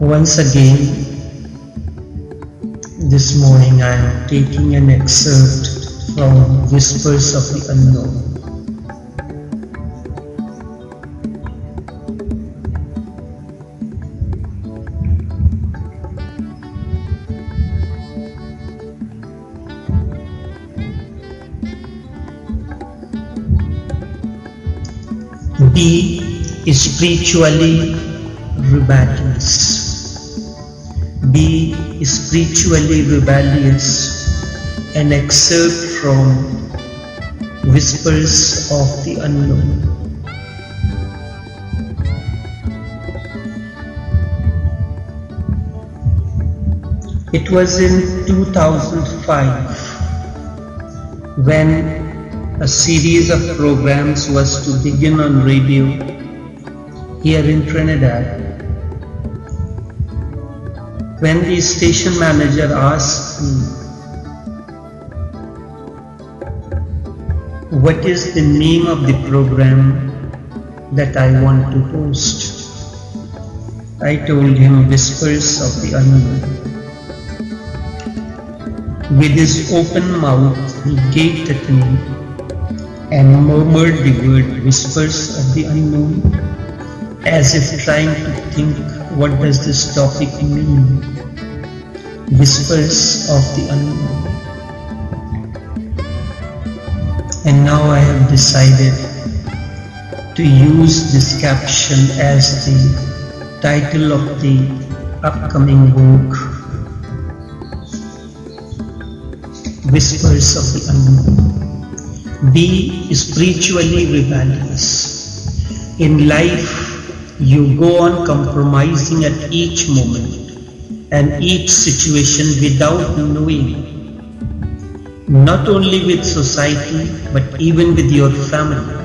Once again, this morning I am taking an excerpt from Whispers of the Unknown. Be spiritually rebellious. Be spiritually rebellious. An excerpt from Whispers of the Unknown. It was in 2005 when a series of programs was to begin on radio here in Trinidad. When the station manager asked me, what is the name of the program that I want to host? I told him Whispers of the Unknown. With his open mouth, he gazed at me and murmured the word Whispers of the Unknown, as if trying to think, what does this topic mean? Whispers of the Unknown. And now I have decided to use this caption as the title of the upcoming book, Whispers of the Unknown. Be spiritually rebellious. In life, you go on compromising at each moment and each situation without knowing, not only with society but even with your family.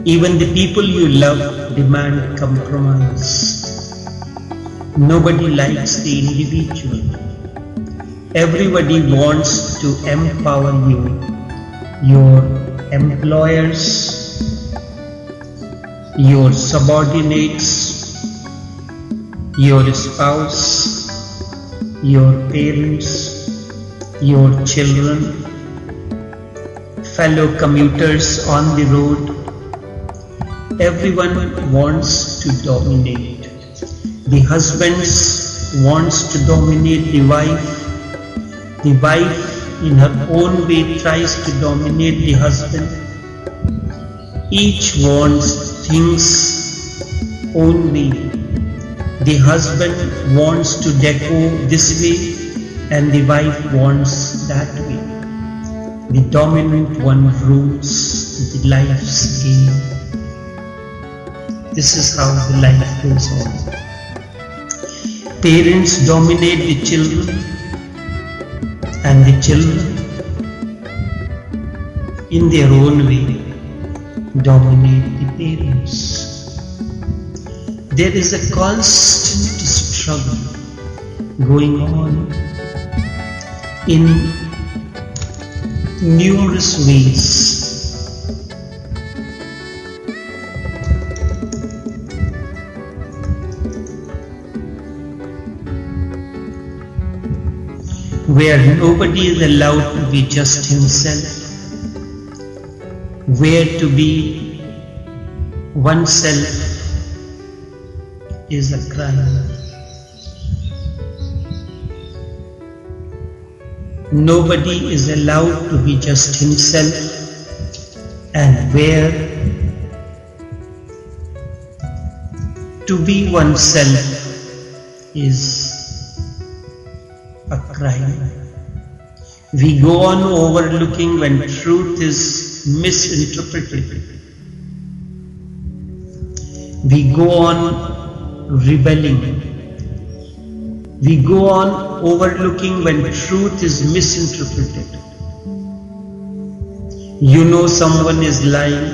Even the people you love demand compromise. Nobody likes the individual. Everybody wants to empower you. Your employers, your subordinates, your spouse, your parents, your children, fellow commuters on the road. Everyone wants to dominate. The husband wants to dominate the wife. The wife in her own way tries to dominate the husband. Each wants things own way. The husband wants to deco this way and the wife wants that way. The dominant one rules the life's game. This is how the life goes on. Parents dominate the children, and the children, in their own way, dominate the parents. There is a constant struggle going on in numerous ways. Where nobody is allowed to be just himself, where to be oneself is a crime. Nobody is allowed to be just himself, and where to be oneself is a crime. We go on overlooking when truth is misinterpreted. We go on rebelling. We go on overlooking when truth is misinterpreted. You know someone is lying,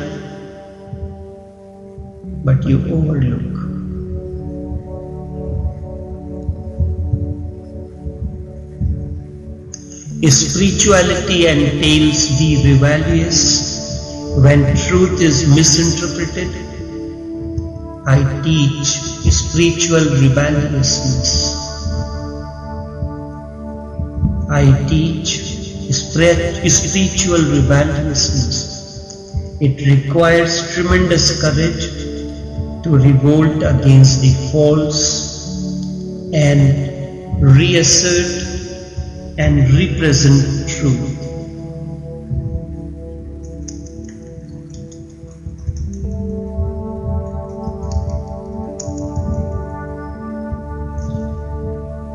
but you overlook. Spirituality entails be rebellious when truth is misinterpreted, I teach spiritual rebelliousness. I teach spiritual rebelliousness. It requires tremendous courage to revolt against the false and reassert and represent truth.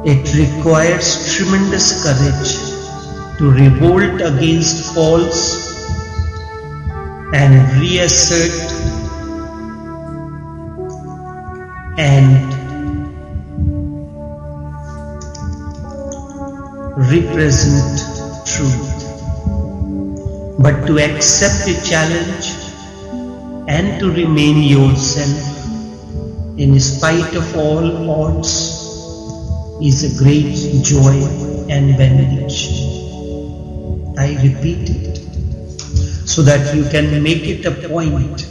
It requires tremendous courage to revolt against false and reassert and represent truth. But to accept the challenge and to remain yourself in spite of all odds is a great joy and benediction. I repeat it so that you can make it a point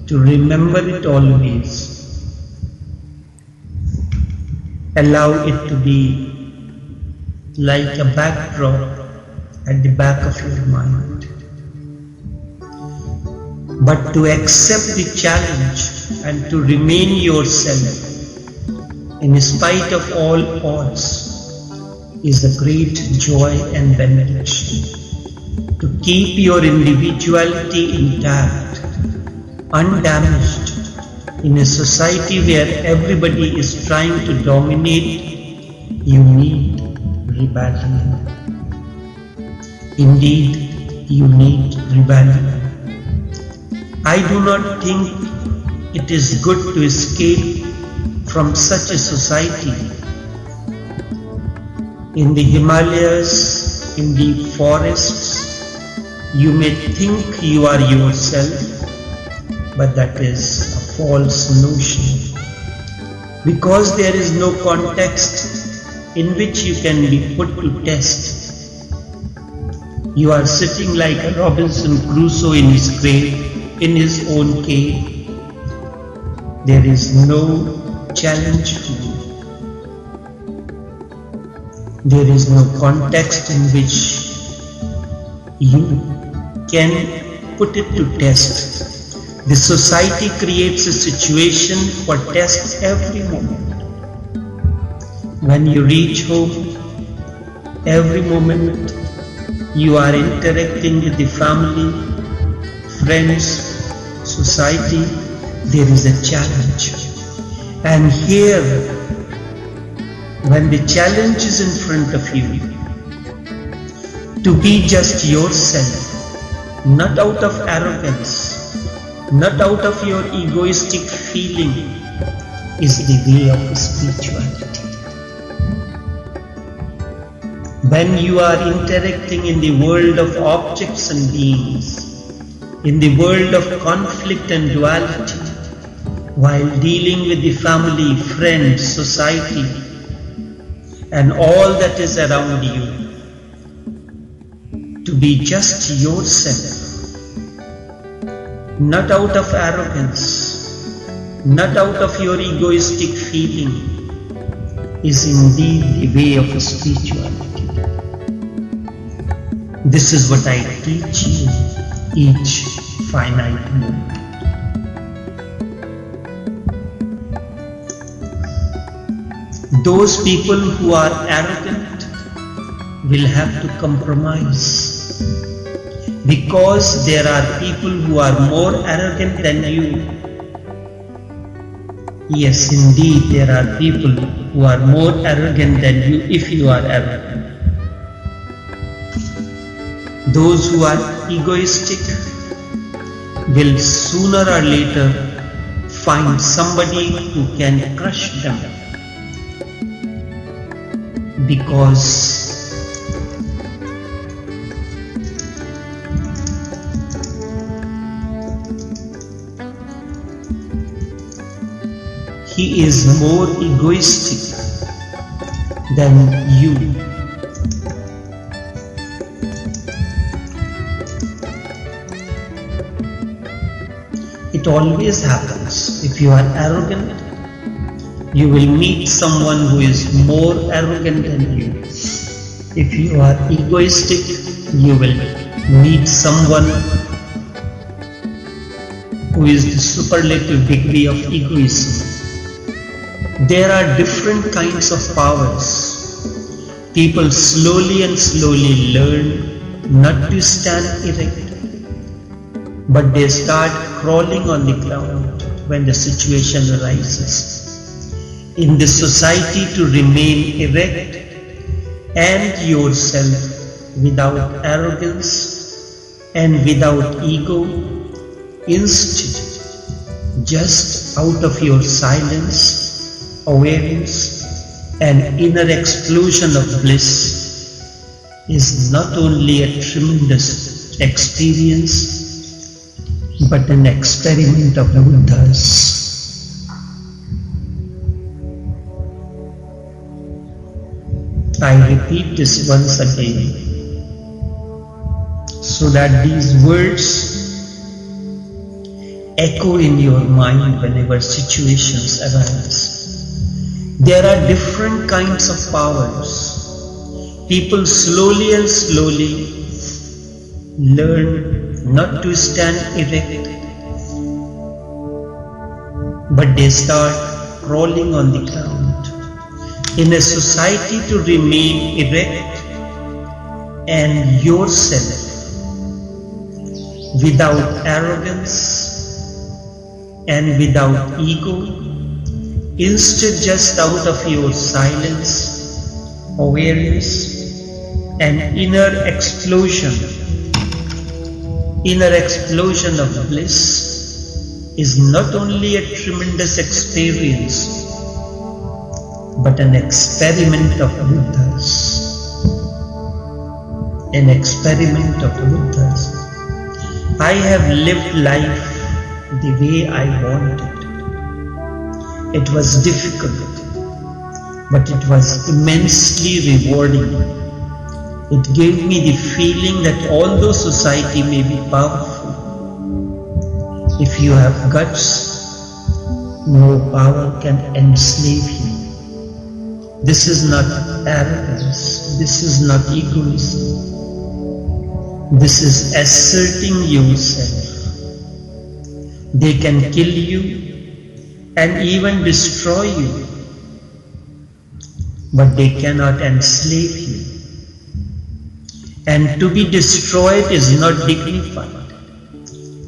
to remember it always. Allow it to be like a backdrop at the back of your mind. But to accept the challenge and to remain yourself in spite of all odds is a great joy and benediction. To keep your individuality intact, undamaged, in a society where everybody is trying to dominate, you need rebellion. Indeed, you need rebellion. I do not think it is good to escape from such a society. In the Himalayas, in the forests, you may think you are yourself, but that is a false notion. Because there is no context in which you can be put to test. You are sitting like a Robinson Crusoe in his grave, in his own cave. There is no challenge for you. There is no context in which you can put it to test. The society creates a situation for test every moment. When you reach home, every moment you are interacting with the family, friends, society, there is a challenge. And here, when the challenge is in front of you, to be just yourself, not out of arrogance, not out of your egoistic feeling, is the way of spirituality. When you are interacting in the world of objects and beings, in the world of conflict and duality, while dealing with the family, friends, society, and all that is around you, to be just yourself, not out of arrogance, not out of your egoistic feeling, is indeed the way of spirituality. This is what I teach you each finite moment. Those people who are arrogant will have to compromise, because there are people who are more arrogant than you. Yes, indeed, there are people who are more arrogant than you if you are arrogant. Those who are egoistic will sooner or later find somebody who can crush them, because he is more egoistic than you. It always happens. If If you are arrogant, you will meet someone who is more arrogant than you. If you are egoistic, you will meet someone who is the superlative degree of egoism. There are different kinds of powers. People slowly and slowly learn not to stand erect, but they start crawling on the ground when the situation arises. In this society, to remain erect and yourself without arrogance and without ego, instead, just out of your silence, awareness, and inner explosion of bliss is not only a tremendous experience, but an experiment of Buddhas. I repeat this once again, so that these words echo in your mind whenever situations arise. There are different kinds of powers. People slowly and slowly learn not to stand erect, but they start crawling on the ground. In a society, to remain erect and yourself without arrogance and without ego, instead just out of your silence, awareness, and inner explosion of bliss is not only a tremendous experience, but an experiment of Buddhas. An experiment of Buddhas. I have lived life the way I wanted. It was difficult, but it was immensely rewarding. It gave me the feeling that although society may be powerful, if you have guts, no power can enslave you. This is not arrogance, this is not egoism. This is asserting yourself. They can kill you and even destroy you, but they cannot enslave you. And to be destroyed is not dignified.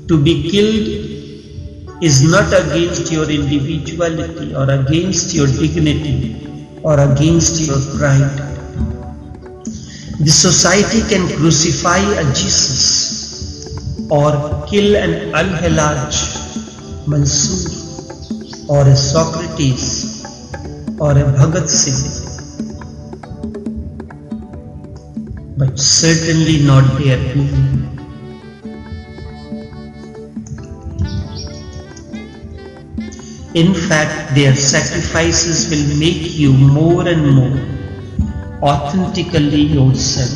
To be killed is not against your individuality or against your dignity or against your pride. The society can crucify a Jesus or kill an Al-Halaj Mansoor or a Socrates or a Bhagat Singh, but certainly not their being. In fact, their sacrifices will make you more and more authentically yourself.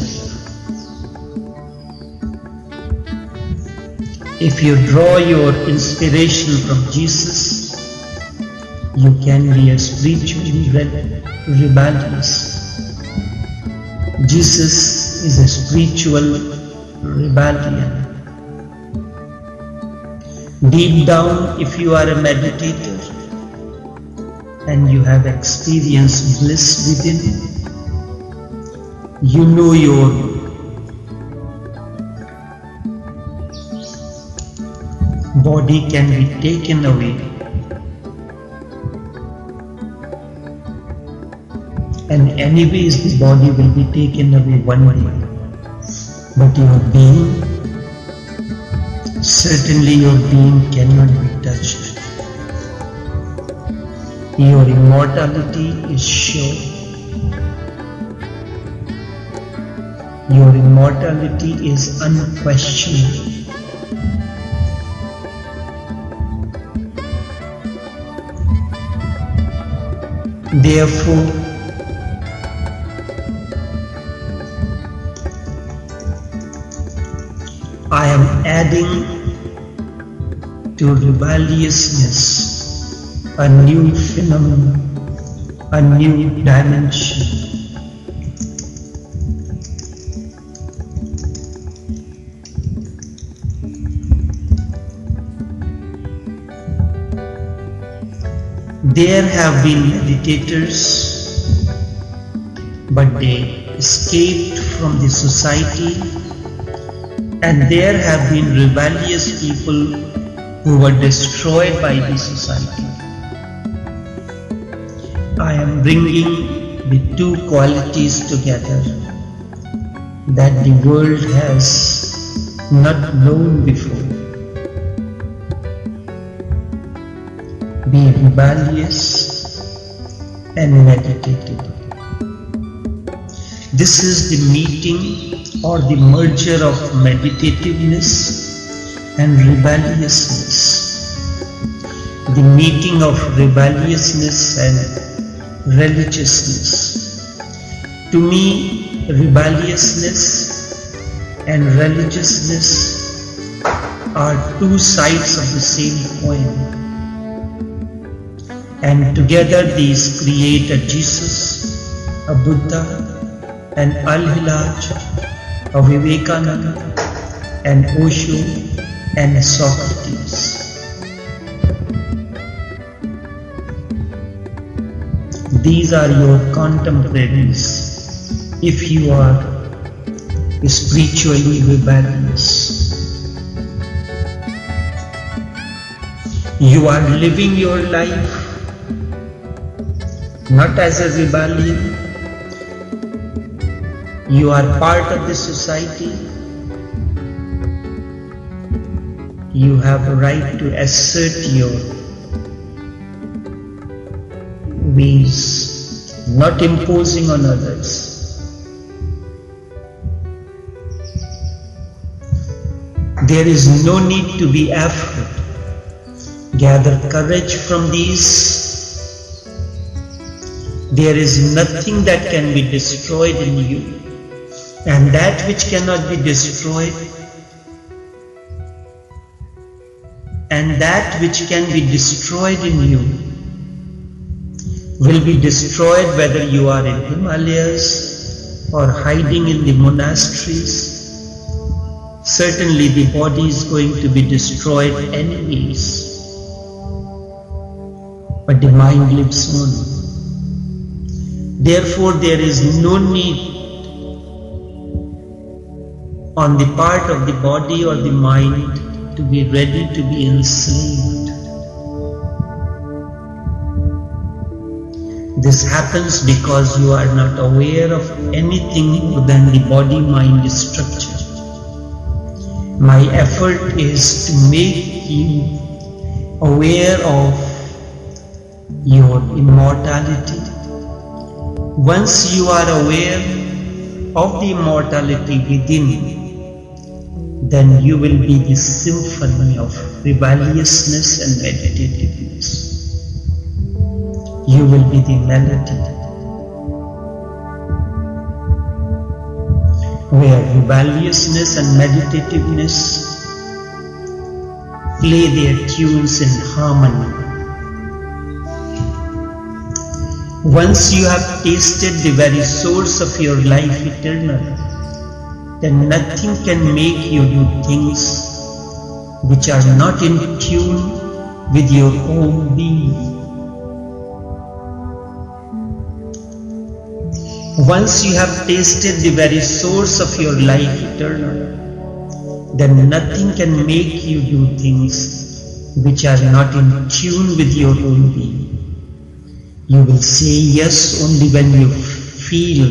If you draw your inspiration from Jesus, you can be a spiritually rebellious. Jesus is a spiritual rebellion. Deep down, if you are a meditator and you have experienced bliss within, you know your body can be taken away, and anyways the body will be taken away one day, but your being, certainly your being cannot be touched. Your immortality is sure. Your immortality is unquestionable. Therefore, I am adding to rebelliousness a new phenomenon, a new dimension. There have been meditators, but they escaped from the society, and there have been rebellious people who were destroyed by the society. I am bringing the two qualities together that the world has not known before. Be rebellious and meditative. This is the meeting or the merger of meditativeness and rebelliousness. The meeting of rebelliousness and religiousness. To me, rebelliousness and religiousness are two sides of the same coin. And together these create a Jesus, a Buddha, an Al-Hilaj, a Vivekananda, an Osho, and a Socrates. These are your contemporaries if you are spiritually rebellious. You are living your life not as a rebellion. You are part of the society. You have a right to assert your ways, not imposing on others. There is no need to be afraid. Gather courage from these. There is nothing that can be destroyed in you, and that which cannot be destroyed, and that which can be destroyed in you will be destroyed whether you are in Himalayas or hiding in the monasteries. Certainly the body is going to be destroyed anyways, but the mind lives on. Therefore, there is no need on the part of the body or the mind to be ready to be enslaved. This happens because you are not aware of anything more than the body-mind structure. My effort is to make you aware of your immortality. Once you are aware of the immortality within, then you will be the symphony of rebelliousness and meditativeness. You will be the melody where rebelliousness and meditativeness play their tunes in harmony. Once you have tasted the very source of your life eternal, then nothing can make you do things which are not in tune with your own being. Once you have tasted the very source of your life eternal, then nothing can make you do things which are not in tune with your own being. You will say yes only when you feel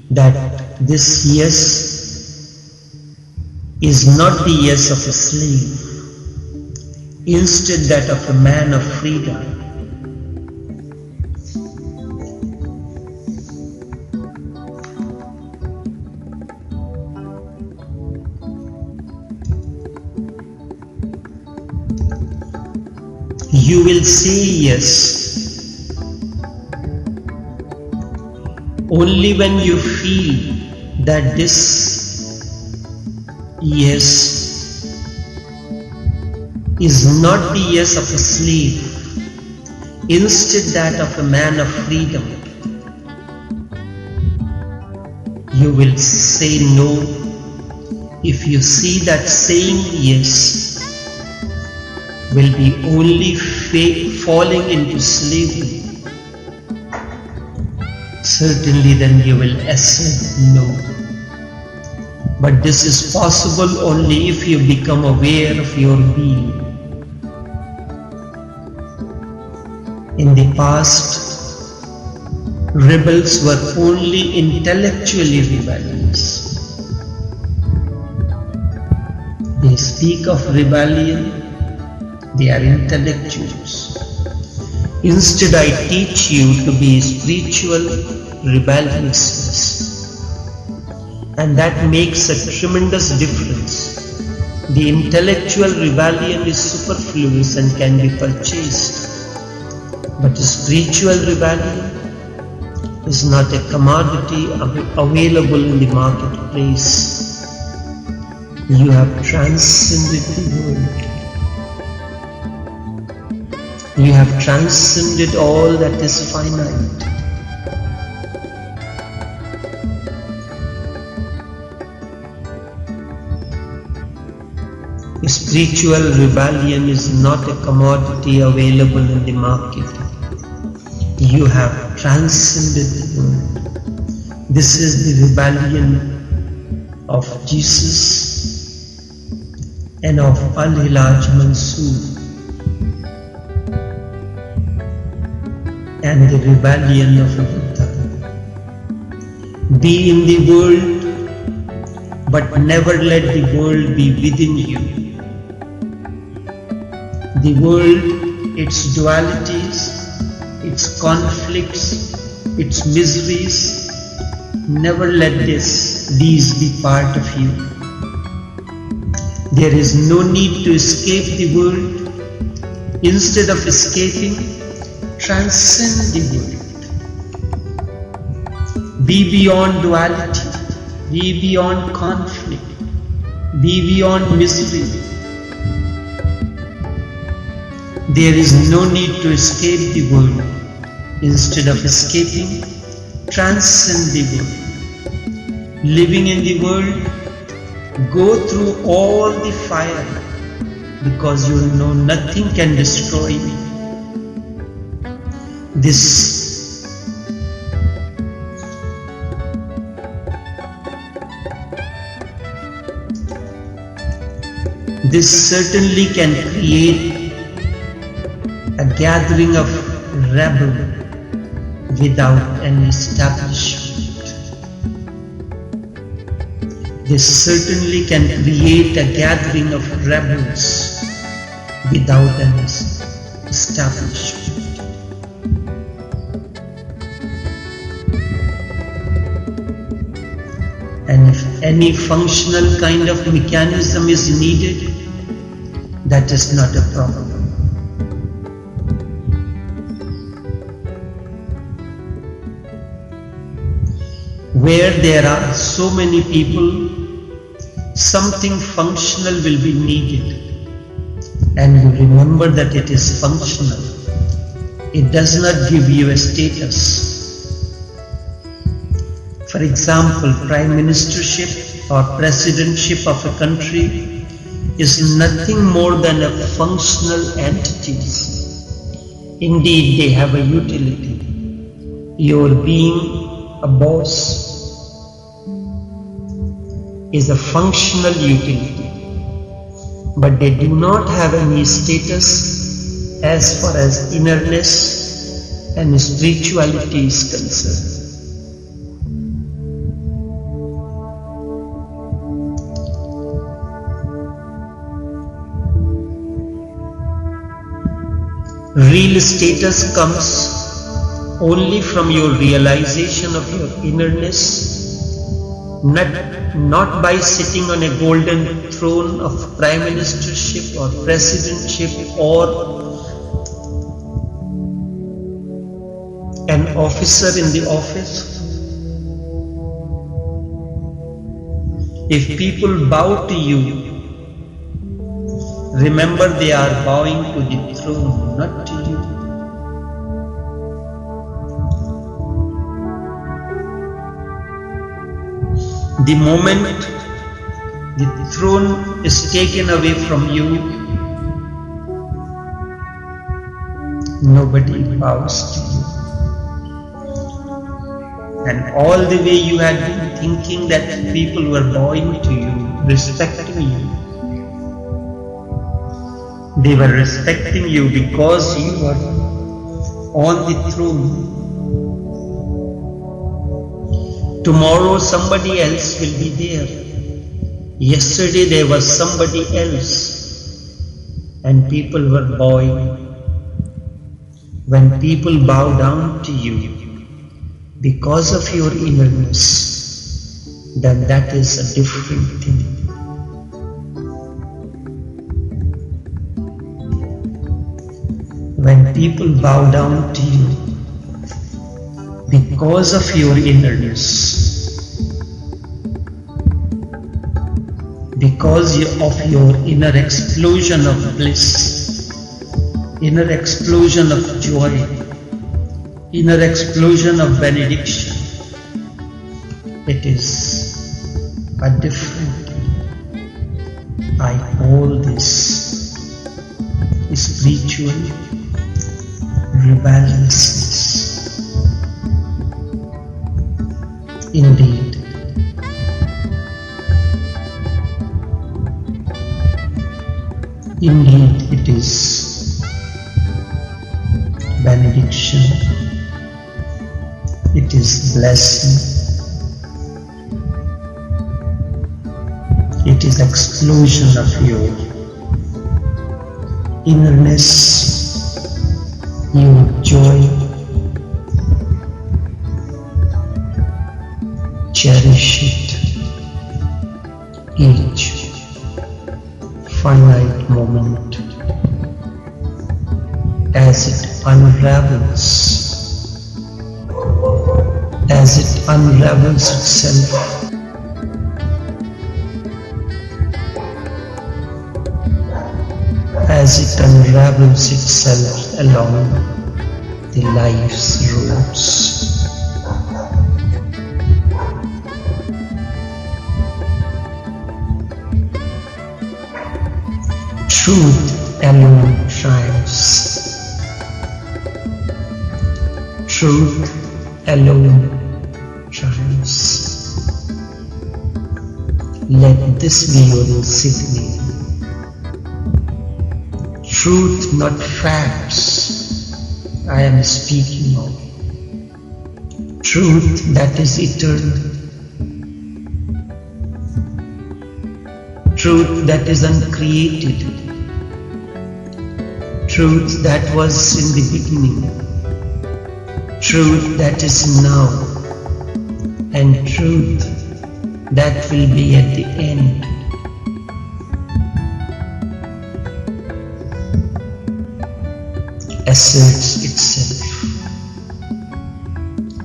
that this yes is not the yes of a slave, instead that of a man of freedom. You will say yes only when you feel that this yes is not the yes of a slave, Instead that of a man of freedom, you will say no if you see that saying yes will be only falling into slavery. Certainly then you will assert no. But this is possible only if you become aware of your being. In the past, rebels were only intellectually rebellious. They speak of rebellion, they are intellectuals. Instead, I teach you to be spiritual rebelliousness. And that makes a tremendous difference. The intellectual rebellion is superfluous and can be purchased. But spiritual rebellion is not a commodity available in the marketplace. You have transcended the world. You have transcended all that is finite. Spiritual rebellion is not a commodity available in the market. You have transcended the world. This is the rebellion of Jesus and of Al-Hilaj Mansoor, and the rebellion of Buddha. Be in the world, but never let the world be within you. The world, its dualities, its conflicts, its miseries, never let these be part of you. There is no need to escape the world. Instead of escaping, transcend the world. Be beyond duality, be beyond conflict, be beyond misery. There is no need to escape the world. Instead of escaping, transcend the world. Living in the world, go through all the fire, because you know nothing can destroy me. This certainly can create a gathering of rebel without an establishment. This certainly can create a gathering of rebels without an establishment. And if any functional kind of mechanism is needed, that is not a problem. Where there are so many people, something functional will be needed. And you remember that it is functional. It does not give you a status. For example, prime ministership or presidentship of a country is nothing more than a functional entities. Indeed, they have a utility. Your being a boss is a functional utility, but they do not have any status as far as innerness and spirituality is concerned. Real status comes only from your realization of your innerness, not by sitting on a golden throne of prime ministership or presidentship or an officer in the office. If people bow to you, remember they are bowing to the throne, not to you. The moment the throne is taken away from you, nobody bows to you. And all the way you had been thinking that people were bowing to you, respecting you. They were respecting you because you were on the throne. Tomorrow somebody else will be there. Yesterday there was somebody else and people were bowing. When people bow down to you because of your innerness, then that is a different thing. When people bow down to you because of your innerness, because of your inner explosion of bliss, inner explosion of joy, inner explosion of benediction, it is a different thing. I call this spiritual rebelliousness. Indeed, it is benediction, it is blessing, it is explosion of your innerness, your joy. Cherish it, each finite moment as it unravels, itself. As it unravels itself along the life's roads. Truth alone triumphs. Truth alone triumphs. Let this be your insignia. Truth, not facts, I am speaking of. Truth that is eternal. Truth that is uncreated. Truth that was in the beginning. Truth that is now. And truth that will be at the end. Asserts itself,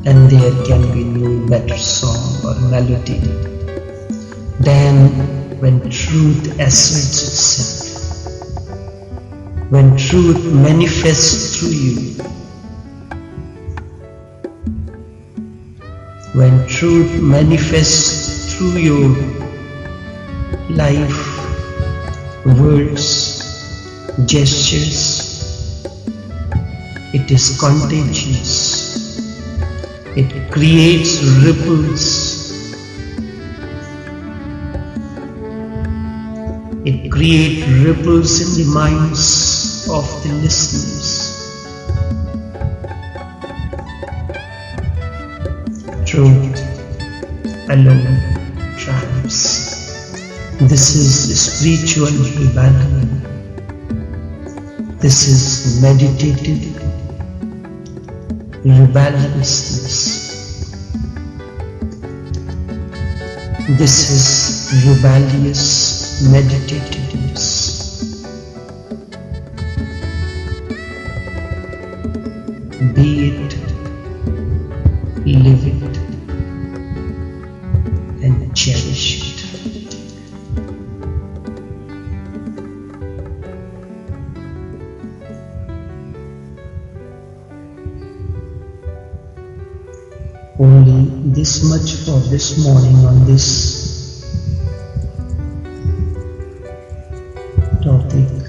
and there can be no better song or melody than when truth asserts itself, when truth manifests through you, when truth manifests through your life, words, gestures. It is contagious. It creates ripples. It creates ripples in the minds of the listeners. Truth alone triumphs. This is spiritual rebellion. This is meditative rebelliousness. This is rebellious meditativeness. Be it, live it, and cherish it. Only this this much for this morning on this topic.